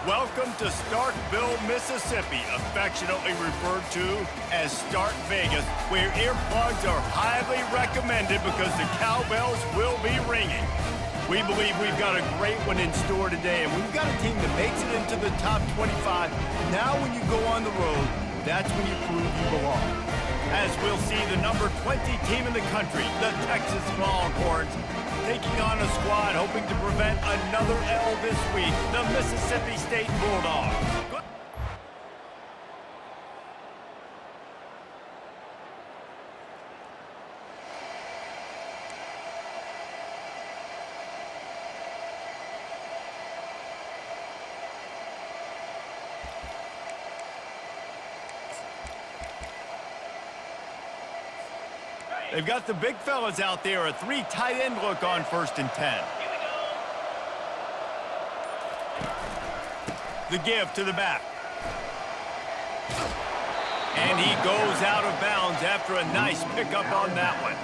Welcome to Starkville, Mississippi, affectionately referred to as Stark Vegas, where earplugs are highly recommended because the cowbells will be ringing. We believe we've got a great one in store today, and we've got a team that makes it into the top 25. Now when you go on the road, that's when you prove you belong. As we'll see, the number 20 team in the country, the Texas Longhorns, taking on a squad hoping to prevent another L this week, the Mississippi State Bulldogs. They've got the big fellas out there, a 3 tight end look on 1st and 10. The give to the back. And he goes out of bounds after a nice pickup on that one.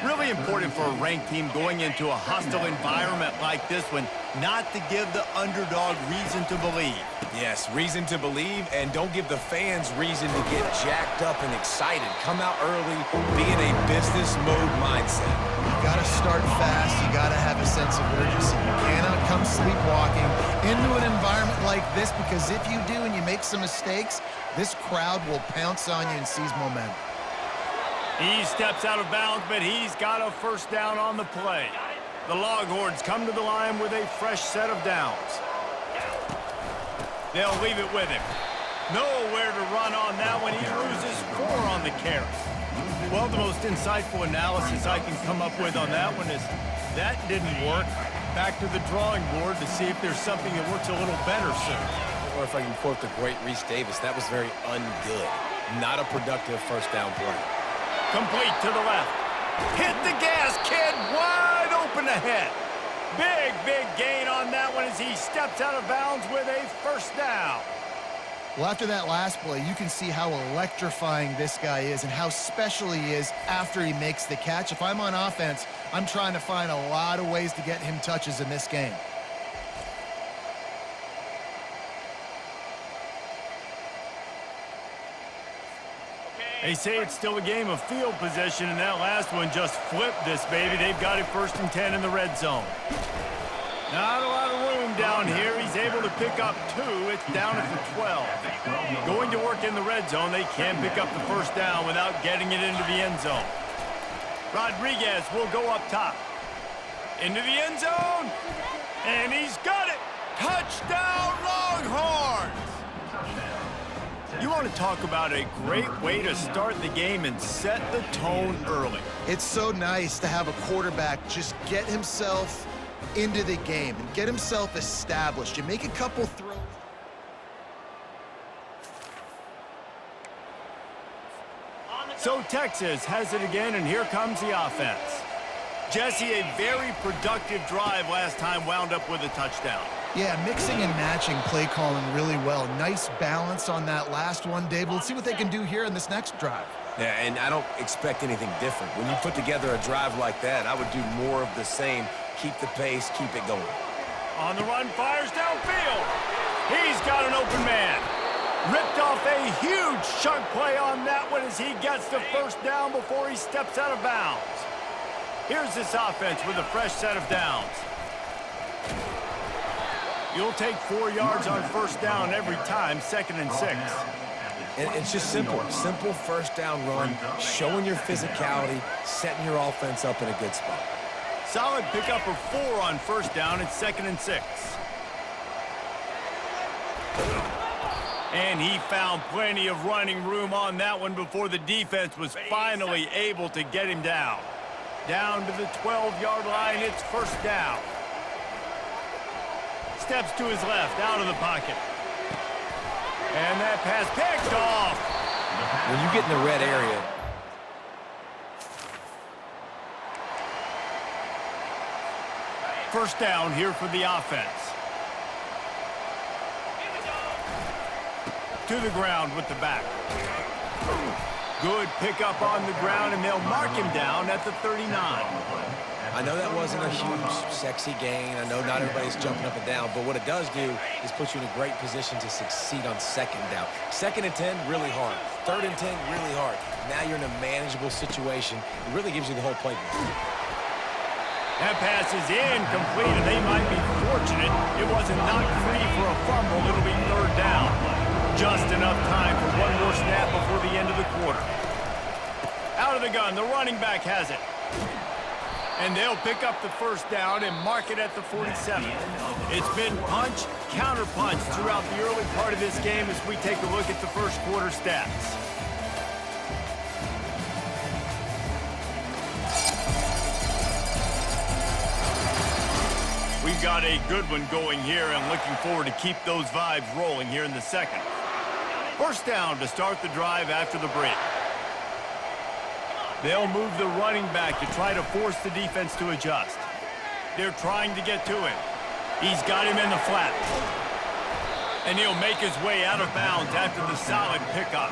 Really important for a ranked team going into a hostile environment like this one, not to give the underdog reason to believe. Yes, reason to believe, and don't give the fans reason to get jacked up and excited. Come out early, be in a business mode mindset. You gotta start fast, you gotta have a sense of urgency. You cannot come sleepwalking into an environment like this, because if you do and you make some mistakes, this crowd will pounce on you and seize momentum. He steps out of bounds, but he's got a 1st down on the play. The Longhorns come to the line with a fresh set of downs. They'll leave it with him. Nowhere to run on that one. He loses 4 on the carry. Well, the most insightful analysis I can come up with on that one is that didn't work. Back to the drawing board to see if there's something that works a little better soon. Or if I can quote the great Reese Davis, that was very ungood. Not a productive 1st down play. Complete to the left. Hit the gas, kid. Wide open ahead. Big gain on that one as he steps out of bounds with a 1st down. Well, after that last play, you can see how electrifying this guy is and how special he is after he makes the catch. If I'm on offense, I'm trying to find a lot of ways to get him touches in this game. They say it's still a game of field possession, and that last one just flipped this baby. They've got it 1st and 10 in the red zone. Not a lot of room down here. He's able to pick up 2. It's down at the 12. Going to work in the red zone. They can't pick up the 1st down without getting it into the end zone. Rodriguez will go up top. Into the end zone. And he's got it. Touchdown, Longhorns! You want to talk about a great way to start the game and set the tone early. It's so nice to have a quarterback just get himself into the game and get himself established. You make a couple throws. So Texas has it again, and here comes the offense. Jesse, a very productive drive last time, wound up with a touchdown. Yeah, mixing and matching play calling really well. Nice balance on that last one, Dave. Let's see what they can do here in this next drive. Yeah, and I don't expect anything different. When you put together a drive like that, I would do more of the same. Keep the pace, keep it going. On the run, fires downfield. He's got an open man. Ripped off a huge chunk play on that one as he gets the 1st down before he steps out of bounds. Here's this offense with a fresh set of downs. You'll take 4 yards on 1st down every time, 2nd and 6. And it's just simple. Simple 1st down run, showing your physicality, setting your offense up in a good spot. Solid pickup of 4 on 1st down. It's 2nd and 6. And he found plenty of running room on that one before the defense was finally able to get him down. Down to the 12-yard line, it's 1st down. Steps to his left, out of the pocket. And that pass picked off. When you get in the red area, First down here for the offense. To the ground with the back. Good pickup on the ground, and they'll mark him down at the 39. I know that wasn't a huge, sexy gain. I know not everybody's jumping up and down, but what it does do is put you in a great position to succeed on second down. 2nd and 10, really hard. 3rd and 10, really hard. Now you're in a manageable situation. It really gives you the whole playbook. That pass is incomplete, and they might be fortunate it wasn't knocked free for a fumble. It'll be 3rd down. Just enough time for one more snap before the end of the quarter. Out of the gun, the running back has it. And they'll pick up the 1st down and mark it at the 47. It's been punch, counter-punch throughout the early part of this game as we take a look at the first quarter stats. We've got a good one going here and looking forward to keep those vibes rolling here in the second. 1st down to start the drive after the break. They'll move the running back to try to force the defense to adjust. They're trying to get to him. He's got him in the flat. And he'll make his way out of bounds after the solid pickup.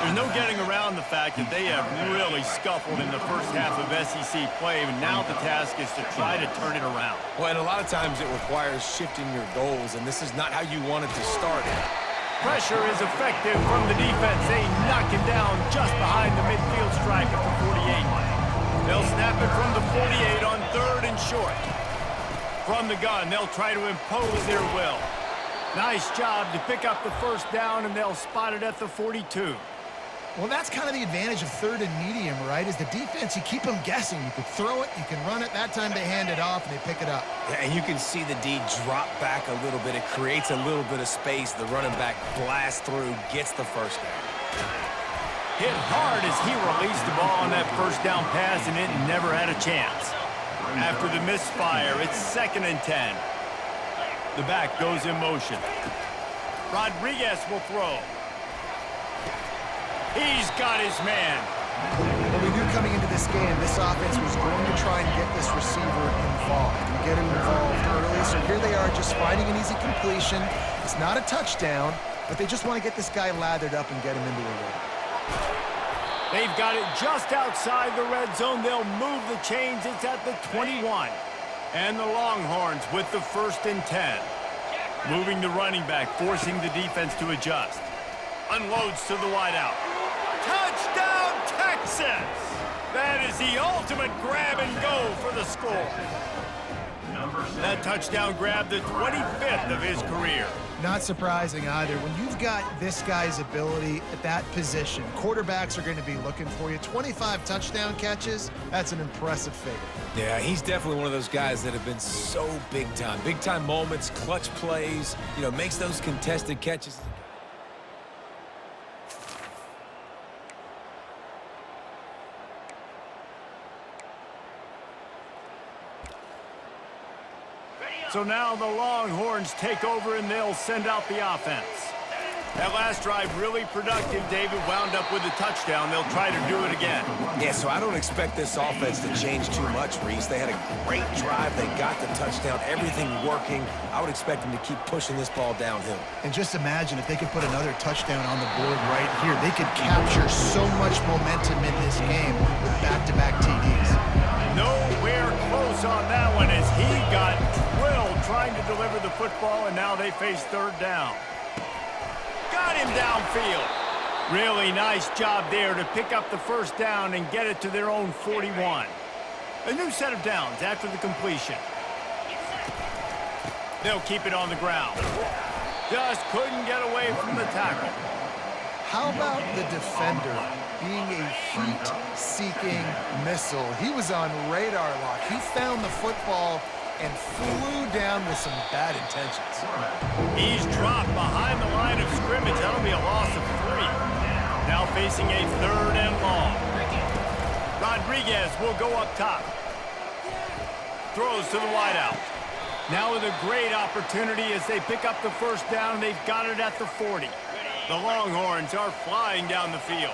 There's no getting around the fact that they have really scuffled in the first half of SEC play, and now the task is to try to turn it around. Well, and a lot of times it requires shifting your goals, and this is not how you wanted to start it. Pressure is effective from the defense. They knock him down just behind the midfield stripe at the 48. They'll snap it from the 48 on 3rd and short. From the gun, they'll try to impose their will. Nice job to pick up the 1st down, and they'll spot it at the 42. Well, that's kind of the advantage of 3rd and medium, right? Is the defense, you keep them guessing. You can throw it, you can run it. That time they hand it off, and they pick it up. Yeah, and you can see the D drop back a little bit. It creates a little bit of space. The running back blasts through, gets the 1st down. Hit hard as he released the ball on that 1st down pass, and it never had a chance. After the misfire, it's 2nd and 10. The back goes in motion. Rodriguez will throw. He's got his man. Well, we knew coming into this game, this offense was going to try and get this receiver involved and get him involved early. So here they are just finding an easy completion. It's not a touchdown, but they just want to get this guy lathered up and get him into the rhythm. They've got it just outside the red zone. They'll move the chains. It's at the 21. And the Longhorns with the 1st and 10. Moving the running back, forcing the defense to adjust. Unloads to the wideout. Touchdown, Texas! That is the ultimate grab and go for the score. That touchdown grabbed the 25th of his career. Not surprising either. When you've got this guy's ability at that position, quarterbacks are going to be looking for you. 25 touchdown catches, that's an impressive figure. Yeah, he's definitely one of those guys that have been so big time. Big time moments, clutch plays, you know, makes those contested catches. So now the Longhorns take over and they'll send out the offense. That last drive really productive. David wound up with a touchdown. They'll try to do it again. Yeah, so I don't expect this offense to change too much, Reese. They had a great drive. They got the touchdown. Everything working. I would expect them to keep pushing this ball downhill. And just imagine if they could put another touchdown on the board right here. They could capture so much momentum in this game with back-to-back TDs. Nowhere close on that one as he got drilled trying to deliver the football, and now they face 3rd down. Got him downfield. Really nice job there to pick up the 1st down and get it to their own 41. A new set of downs after the completion. They'll keep it on the ground. Just couldn't get away from the tackle. How about the defender being a heat-seeking missile? He was on radar lock. He found the football and flew down with some bad intentions. He's dropped behind the line of scrimmage. That'll be a loss of 3. Now facing a 3rd and long. Rodriguez will go up top. Throws to the wideout. Now with a great opportunity as they pick up the 1st down. They've got it at the 40. The Longhorns are flying down the field.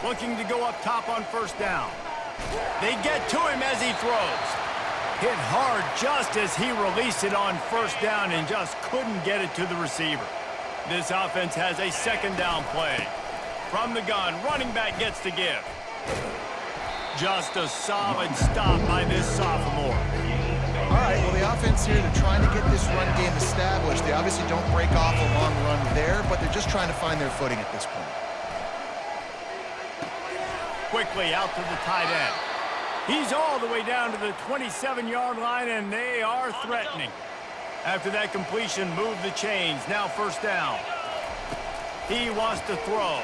Looking to go up top on 1st down. They get to him as he throws. Hit hard just as he released it on 1st down and just couldn't get it to the receiver. This offense has a 2nd down play. From the gun, running back gets the give. Just a solid stop by this sophomore. All right, well, the offense here, they're trying to get this run game established. They obviously don't break off a long run there, but they're just trying to find their footing at this point. Quickly out to the tight end. He's all the way down to the 27-yard line, and they are threatening. After that completion, move the chains. Now first down. He wants to throw.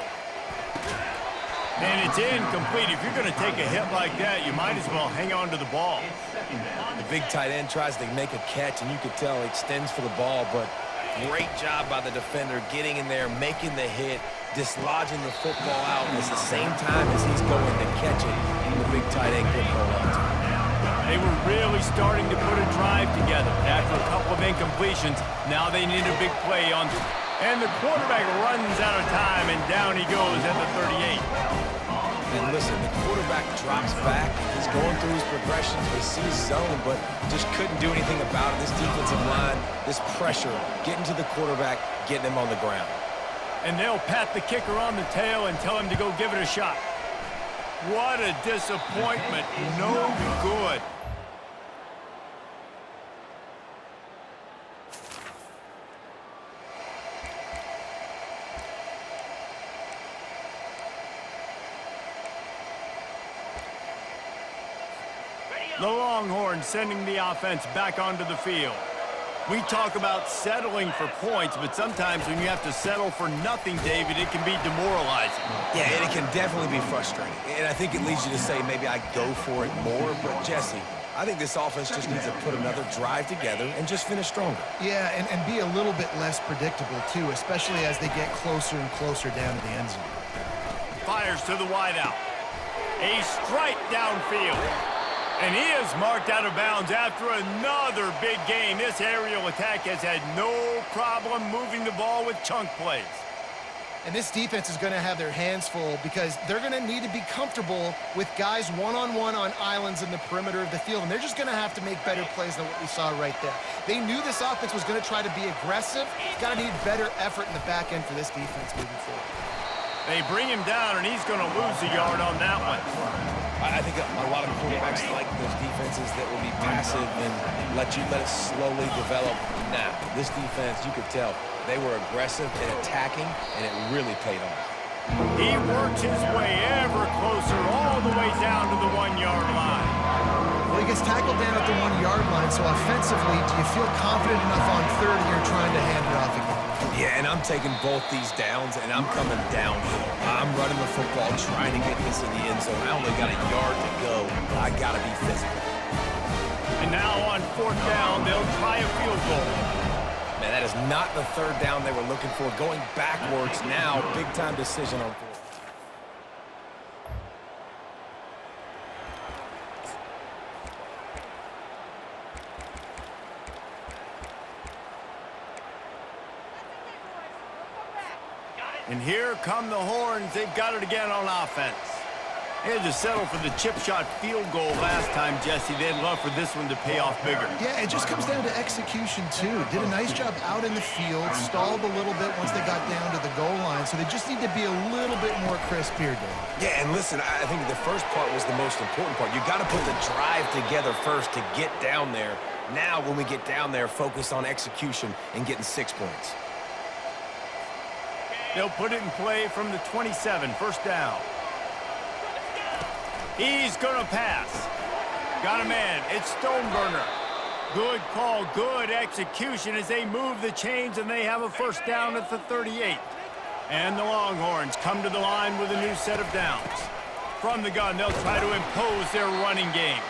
And it's incomplete. If you're going to take a hit like that, you might as well hang on to the ball. The big tight end tries to make a catch, and you could tell he extends for the ball, but great job by the defender getting in there, making the hit, dislodging the football out at the same time as he's going to catch it, and the big tight end couldn't hold on to it. They were really starting to put a drive together. After a couple of incompletions, now they need a big play on. And the quarterback runs out of time, and down he goes at the 38. And listen, the quarterback drops back. He's going through his progressions. We see his zone, but just couldn't do anything about it. This defensive line, this pressure, getting to the quarterback, getting him on the ground. And they'll pat the kicker on the tail and tell him to go give it a shot. What a disappointment. No good. The Longhorns sending the offense back onto the field. We talk about settling for points, but sometimes when you have to settle for nothing, David, it can be demoralizing. Yeah, and it can definitely be frustrating. And I think it leads you to say maybe I go for it more. But, Jesse, I think this offense just needs to put another drive together and just finish stronger. Yeah, and be a little bit less predictable, too, especially as they get closer and closer down to the end zone. Fires to the wideout. A strike downfield. And he is marked out of bounds after another big game. This aerial attack has had no problem moving the ball with chunk plays. And this defense is going to have their hands full because they're going to need to be comfortable with guys one-on-one on islands in the perimeter of the field. And they're just going to have to make better plays than what we saw right there. They knew this offense was going to try to be aggressive. Got to need better effort in the back end for this defense moving forward. They bring him down, and he's going to lose a yard on that one. I think a lot of quarterbacks like those defenses that will be passive and let it slowly develop. Nah, this defense, you could tell, they were aggressive and attacking, and it really paid off. He works his way ever closer all the way down to the 1-yard line. Well, he gets tackled down at the 1-yard line, so offensively, do you feel confident enough on third here trying to hand it off again? Yeah, and I'm taking both these downs, and I'm coming downhill. I'm running the football, trying to get this in the end zone. I only got a yard to go. I got to be physical. And now on fourth down, they'll try a field goal. Man, that is not the third down they were looking for. Going backwards now, big-time decision on fourth. And here come the Horns. They've got it again on offense. They had to settle for the chip shot field goal last time, Jesse. They'd love for this one to pay off bigger. Yeah, it just comes down to execution, too. Did a nice job out in the field, stalled a little bit once they got down to the goal line, so they just need to be a little bit more crisp here, Dave. Yeah, and listen, I think the first part was the most important part. You got to put the drive together first to get down there. Now, when we get down there, focus on execution and getting 6 points. They'll put it in play from the 27, first down. He's going to pass. Got a man. It's Stoneburner. Good call, good execution as they move the chains, and they have a first down at the 38. And the Longhorns come to the line with a new set of downs. From the gun, they'll try to impose their running game.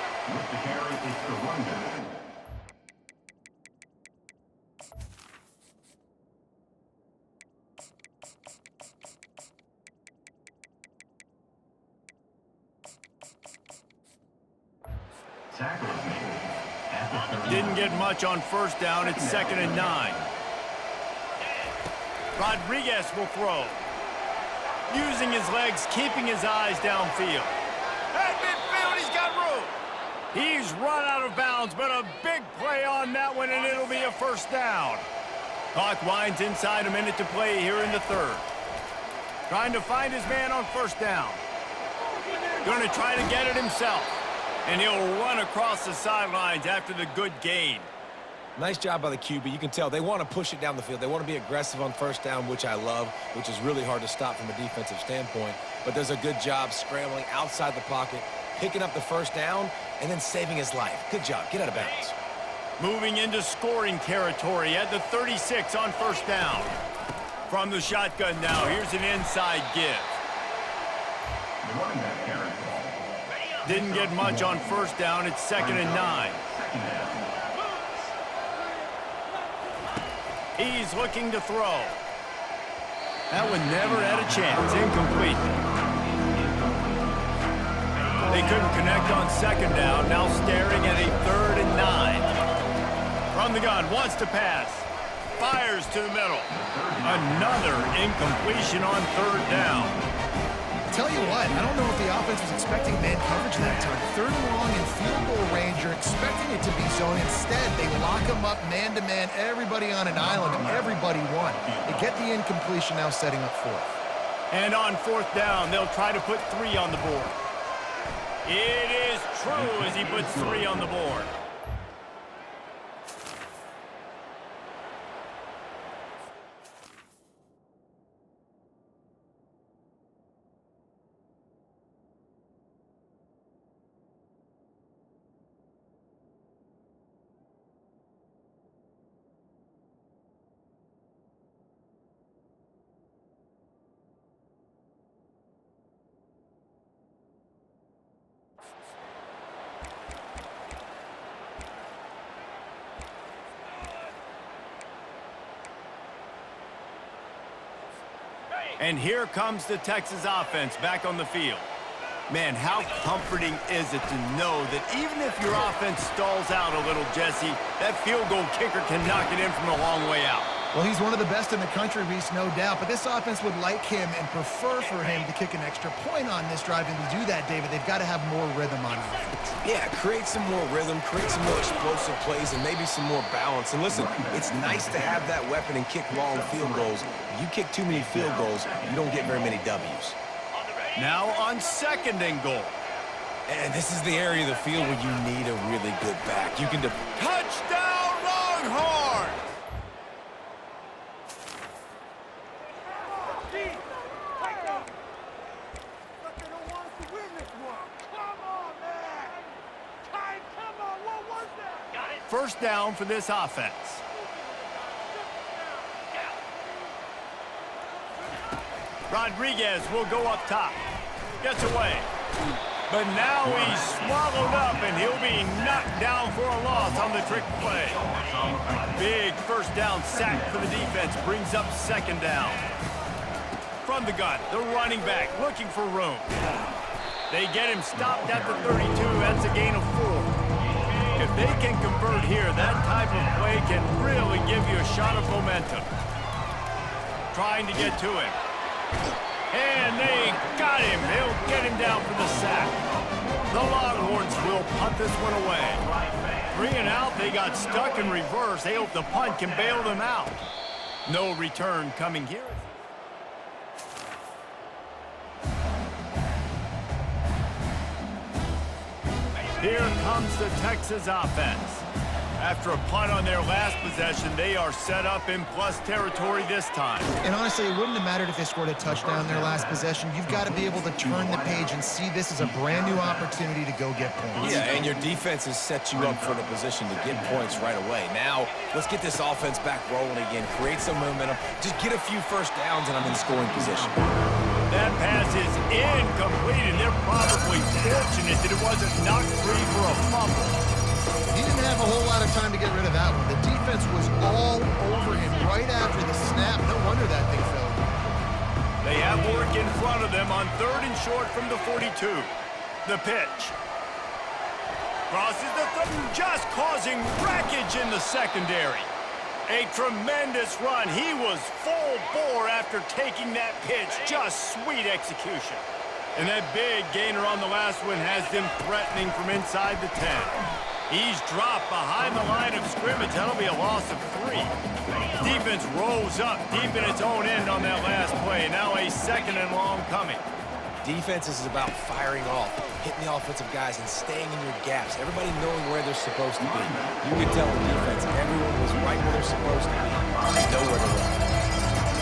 Didn't get much on first down. It's 2nd and 9. Rodriguez will throw. Using his legs, keeping his eyes downfield. At midfield, he's got room. He's run out of bounds, but a big play on that one, and it'll be a first down. Clock winds inside, a minute to play here in the third. Trying to find his man on first down. Going to try to get it himself. And he'll run across the sidelines after the good gain. Nice job by the QB. You can tell they want to push it down the field. They want to be aggressive on first down, which I love, which is really hard to stop from a defensive standpoint. But does a good job scrambling outside the pocket, picking up the first down, and then saving his life. Good job. Get out of bounds. Moving into scoring territory at the 36 on first down. From the shotgun now, here's an inside give. Didn't get much on first down. It's 2nd and 9. He's looking to throw. That one never had a chance. Incomplete. They couldn't connect on 2nd down. Now staring at a 3rd and 9. From the gun, wants to pass. Fires to the middle. Another incompletion on 3rd down. Tell you what, I don't know if the offense was expecting man coverage that time. 3rd and long in field goal range, you're expecting it to be zone. Instead, they lock them up man-to-man, everybody on an island, everybody won. They get the incompletion, now setting up 4th. And on 4th down, they'll try to put 3 on the board. It is true as he puts 3 on the board. And here comes the Texas offense back on the field. Man, how comforting is it to know that even if your offense stalls out a little, Jesse, that field goal kicker can knock it in from a long way out. Well, he's one of the best in the country, Reese, no doubt. But this offense would like him and prefer for him to kick an extra point on this drive. And to do that, David, they've got to have more rhythm on offense. Yeah, create some more rhythm, create some more explosive plays, and maybe some more balance. And listen, it's nice to have that weapon and kick long field goals. If you kick too many field goals, you don't get very many W's. Now on 2nd and goal. And this is the area of the field where you need a really good back. You can Touchdown, Longhorns! First down for this offense. Rodriguez will go up top. Gets away. But now he's swallowed up, and he'll be knocked down for a loss on the trick play. Big first down sack for the defense. Brings up 2nd down. From the gun, the running back looking for room. They get him stopped at the 32. That's a gain of 4. If they can convert here, that type of play can really give you a shot of momentum. Trying to get to him. And they got him. They'll get him down for the sack. The Longhorns will punt this one away. 3 and out. They got stuck in reverse. They hope the punt can bail them out. No return coming here. Here comes the Texas offense. After a punt on their last possession, they are set up in plus territory this time. And honestly, it wouldn't have mattered if they scored a touchdown their last possession. You've got to be able to turn the page and see this as a brand new opportunity to go get points. Yeah, and your defense has set you up for the position to get points right away. Now, let's get this offense back rolling again, create some momentum, just get a few first downs, and I'm in scoring position. That pass is incomplete, and they're probably fortunate that it wasn't knocked free for a fumble. He didn't have a whole lot of time to get rid of that one. The defense was all over him right after the snap. No wonder that thing fell. They have work in front of them on 3rd and short from the 42. The pitch. Crosses the just causing wreckage in the secondary. A tremendous run. He was full bore after taking that pitch. Just sweet execution. And that big gainer on the last one has them threatening from inside the 10. He's dropped behind the line of scrimmage. That'll be a loss of 3. Defense rolls up deep in its own end on that last play. Now a 2nd and long coming. Defense is about firing off, hitting the offensive guys and staying in your gaps. Everybody knowing where they're supposed to be. You can tell the defense, everyone was right where they're supposed to be. They know where to run.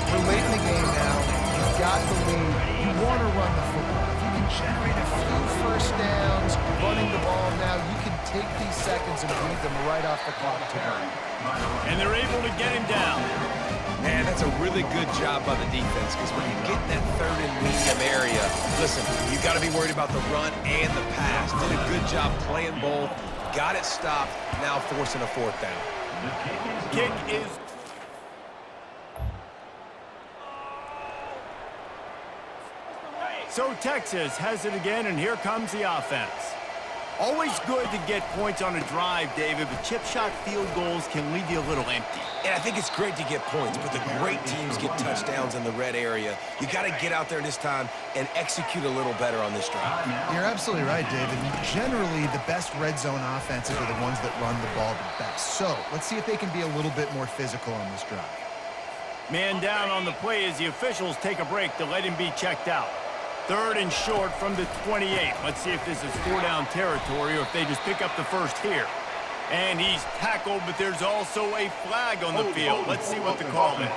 We're late in the game now. You've got the lead. You want to run the football. If you can generate a few first downs running the ball now, you can take these seconds and bleed them right off the clock to run. And they're able to get him down. Man, that's a really good job by the defense because when you get in that 3rd and medium area, listen, you got to be worried about the run and the pass. Did a good job playing both, got it stopped, now forcing a 4th down. Kick is... So Texas has it again, and here comes the offense. Always good to get points on a drive, David, but chip shot field goals can leave you a little empty. And I think it's great to get points, but the great teams get touchdowns in the red area. You got to get out there this time and execute a little better on this drive. You're absolutely right, David. Generally, the best red zone offenses are the ones that run the ball the best. So let's see if they can be a little bit more physical on this drive. Man down on the play as the officials take a break to let him be checked out. 3rd and short from the 28. Let's see if this is 4-down territory or if they just pick up the first here. And he's tackled, but there's also a flag on the field. Let's see what the call is.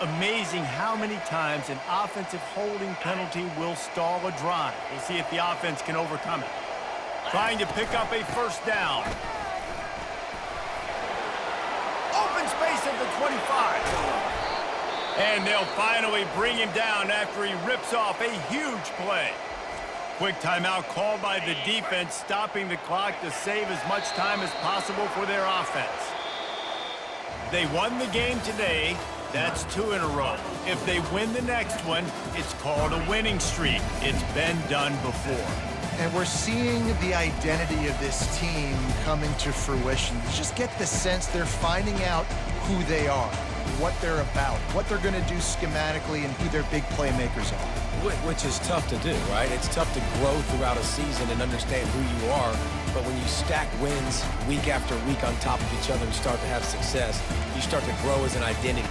Amazing how many times an offensive holding penalty will stall a drive. We'll see if the offense can overcome it. Trying to pick up a 1st down. Open space at the 25. And they'll finally bring him down after he rips off a huge play. Quick timeout called by the defense, stopping the clock to save as much time as possible for their offense. They won the game today. That's 2 in a row. If they win the next one, it's called a winning streak. It's been done before. And we're seeing the identity of this team come into fruition. You just get the sense they're finding out who they are, what they're about, what they're going to do schematically, and who their big playmakers are. Which is tough to do, right? It's tough to grow throughout a season and understand who you are, but when you stack wins week after week on top of each other and start to have success, you start to grow as an identity.